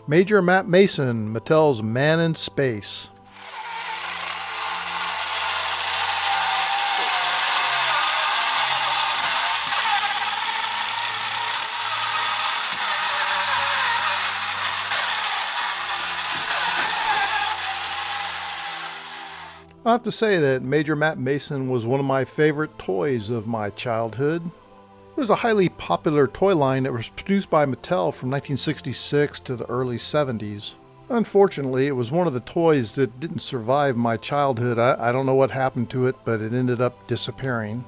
Major Matt Mason, Mattel's Man in Space. I have to say that Major Matt Mason was one of my favorite toys of my childhood. It was a highly popular toy line that was produced by Mattel from 1966 to the early 70s. Unfortunately, it was one of the toys that didn't survive my childhood. I don't know what happened to it, but it ended up disappearing.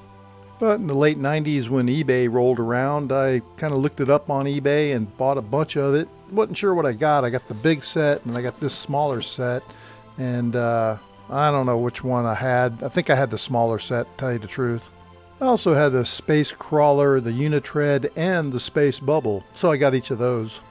But in the late 90s when eBay rolled around, I kind of looked it up on eBay and bought a bunch of it. Wasn't sure what I got. I got the big set and I got this smaller set. And I don't know which one I had. I think I had the smaller set, to tell you the truth. I also had the Space Crawler, the Unitread, and the Space Bubble, so I got each of those.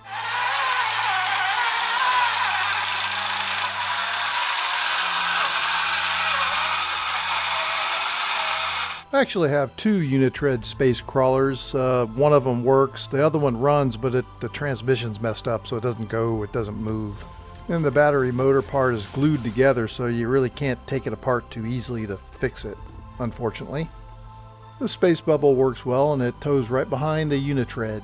I actually have two Unitread Space Crawlers. One of them works, the other one runs, but the transmission's messed up, so it doesn't go, it doesn't move. And the battery motor part is glued together, so you really can't take it apart too easily to fix it, unfortunately. The Space Bubble works well and it tows right behind the Unitread.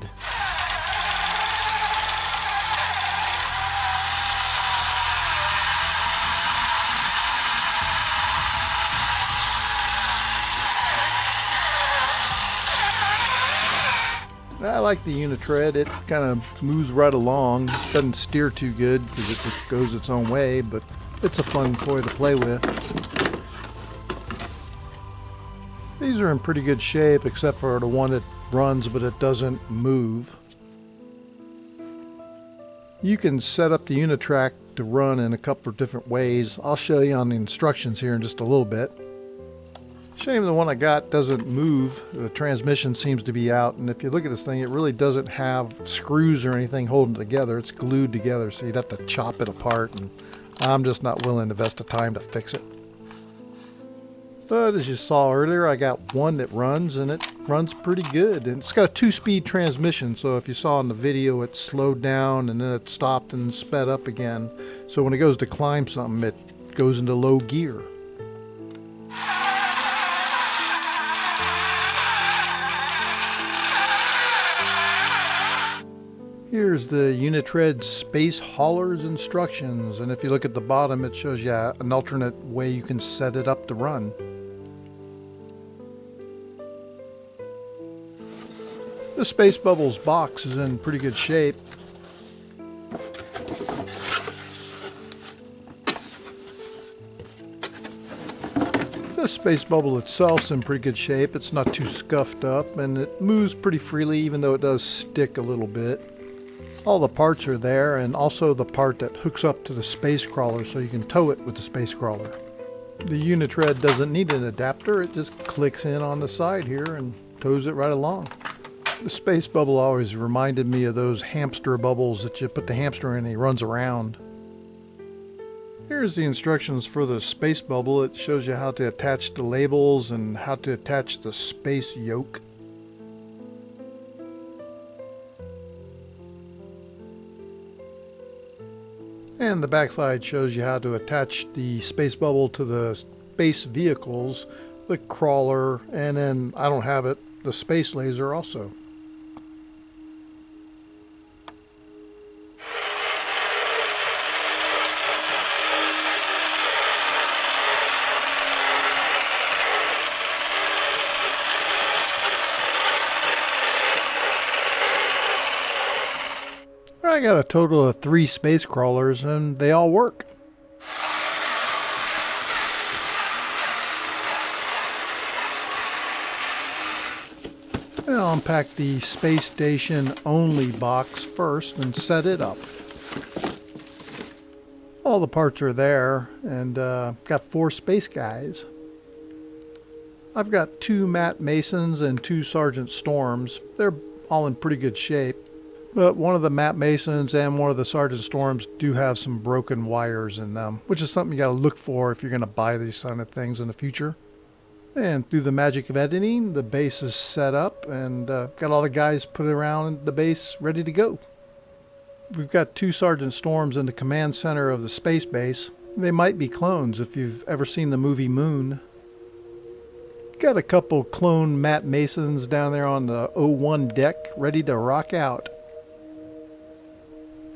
I like the Unitread. It kind of moves right along. It doesn't steer too good because it just goes its own way, but it's a fun toy to play with. These are in pretty good shape except for the one that runs but it doesn't move. You can set up the Unitrack to run in a couple of different ways. I'll show you on the instructions here in just a little bit. Shame the one I got doesn't move. The transmission seems to be out, and if you look at this thing, it really doesn't have screws or anything holding it together. It's glued together, so you'd have to chop it apart, and I'm just not willing to invest the time to fix it. But as you saw earlier, I got one that runs, and it runs pretty good. And it's got a 2-speed transmission, so if you saw in the video, it slowed down, and then it stopped and sped up again. So when it goes to climb something, it goes into low gear. Here's the Unitread Space Hauler's instructions, and if you look at the bottom, it shows you an alternate way you can set it up to run. The Space Bubble's box is in pretty good shape. The Space Bubble itself's in pretty good shape. It's not too scuffed up, and it moves pretty freely, even though it does stick a little bit. All the parts are there, and also the part that hooks up to the Space Crawler so you can tow it with the Space Crawler. The Unitread doesn't need an adapter. It just clicks in on the side here and tows it right along. The Space Bubble always reminded me of those hamster bubbles that you put the hamster in and he runs around. Here's the instructions for the Space Bubble. It shows you how to attach the labels and how to attach the space yoke. And the backside shows you how to attach the Space Bubble to the space vehicles, the crawler, and then, I don't have it, the space laser also. I got a total of 3 space crawlers and they all work. And I'll unpack the space station only box first and set it up. All the parts are there, and got 4 space guys. I've got 2 Matt Masons and 2 Sergeant Storms. They're all in pretty good shape. But one of the Matt Masons and one of the Sergeant Storms do have some broken wires in them, which is something you got to look for if you're going to buy these kind of things in the future. And through the magic of editing, the base is set up and got all the guys put around the base ready to go. We've got two Sergeant Storms in the command center of the space base. They might be clones if you've ever seen the movie Moon. Got a couple clone Matt Masons down there on the O1 deck, ready to rock out.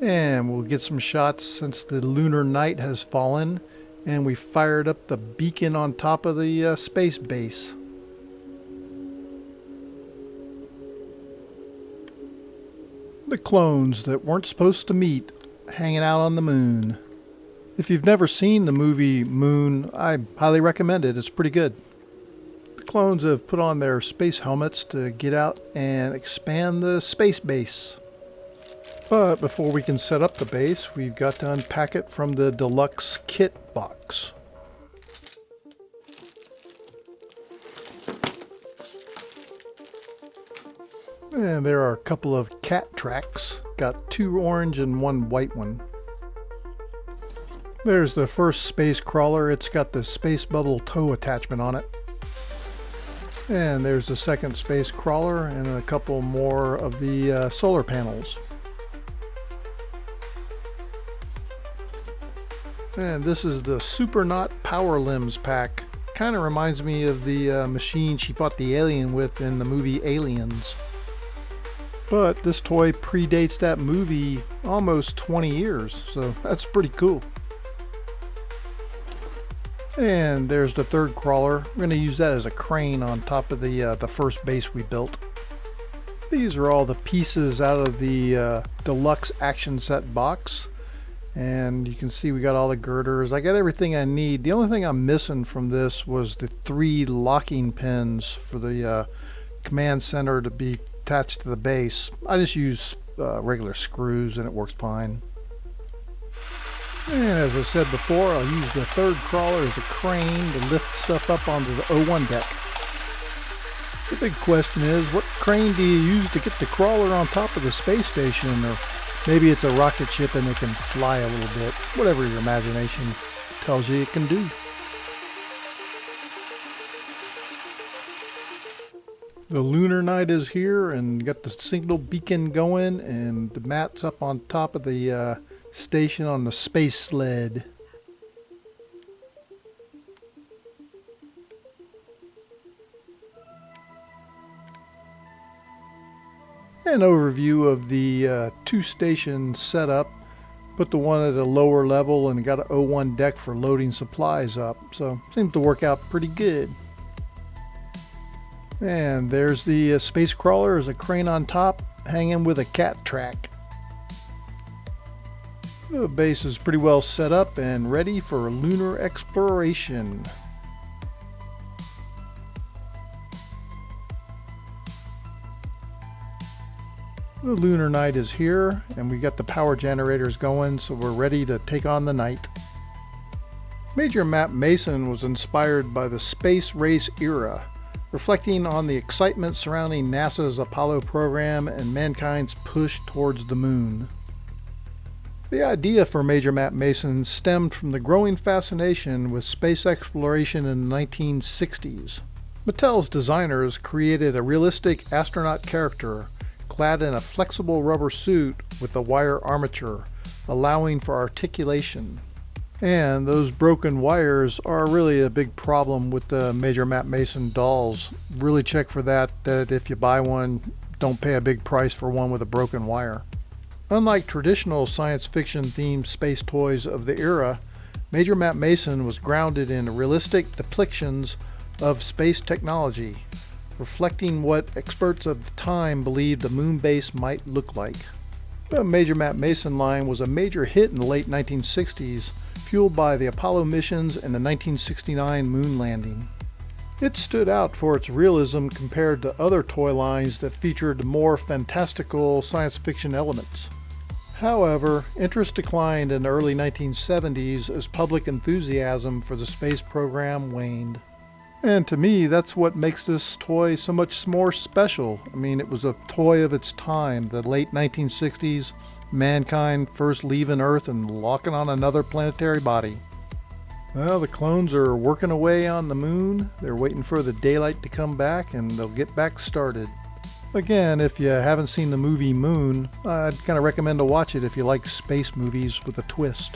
And we'll get some shots since the lunar night has fallen, and we fired up the beacon on top of the space base. The clones that weren't supposed to meet, hanging out on the moon. If you've never seen the movie Moon, I highly recommend it. It's pretty good. The clones have put on their space helmets to get out and expand the space base. But before we can set up the base, we've got to unpack it from the Deluxe kit box. And there are a couple of cat tracks. Got two orange and one white one. There's the first space crawler. It's got the space bubble tow attachment on it. And there's the second space crawler and a couple more of the solar panels. And this is the Supernaut Power Limbs pack. Kind of reminds me of the machine she fought the alien with in the movie Aliens. But this toy predates that movie almost 20 years, so that's pretty cool. And there's the third crawler. We're going to use that as a crane on top of the first base we built. These are all the pieces out of the Deluxe Action Set box. And you can see we got all the girders. I got everything I need. The only thing I'm missing from this was the 3 locking pins for the command center to be attached to the base. I just use regular screws and it works fine. And as I said before, I'll use the third crawler as a crane to lift stuff up onto the O1 deck. The big question is, what crane do you use to get the crawler on top of the space station? Or maybe it's a rocket ship and it can fly a little bit. Whatever your imagination tells you it can do. The lunar night is here and got the signal beacon going, and the Matt's up on top of the station on the space sled. An overview of the 2-station setup. Put the one at a lower level and got an O1 deck for loading supplies up, so seems to work out pretty good. And there's the space crawler as a crane on top, hanging with a cat track. The base is pretty well set up and ready for lunar exploration. The lunar night is here, and we got the power generators going, so we're ready to take on the night. Major Matt Mason was inspired by the space race era, reflecting on the excitement surrounding NASA's Apollo program and mankind's push towards the moon. The idea for Major Matt Mason stemmed from the growing fascination with space exploration in the 1960s. Mattel's designers created a realistic astronaut character clad in a flexible rubber suit with a wire armature, allowing for articulation. And those broken wires are really a big problem with the Major Matt Mason dolls. Really check for that if you buy one, don't pay a big price for one with a broken wire. Unlike traditional science fiction themed space toys of the era, Major Matt Mason was grounded in realistic depictions of space technology, reflecting what experts of the time believed the moon base might look like. The Major Matt Mason line was a major hit in the late 1960s, fueled by the Apollo missions and the 1969 moon landing. It stood out for its realism compared to other toy lines that featured more fantastical science fiction elements. However, interest declined in the early 1970s as public enthusiasm for the space program waned. And to me, that's what makes this toy so much more special. I mean, it was a toy of its time, the late 1960s, mankind first leaving Earth and locking on another planetary body. Well, the clones are working away on the moon. They're waiting for the daylight to come back and they'll get back started. Again, if you haven't seen the movie Moon, I'd kind of recommend to watch it if you like space movies with a twist.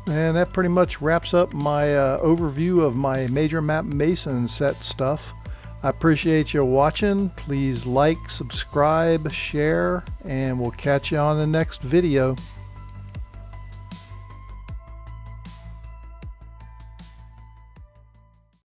And that pretty much wraps up my overview of my Major Map Mason set stuff. I appreciate you watching. Please like, subscribe, share, and we'll catch you on the next video.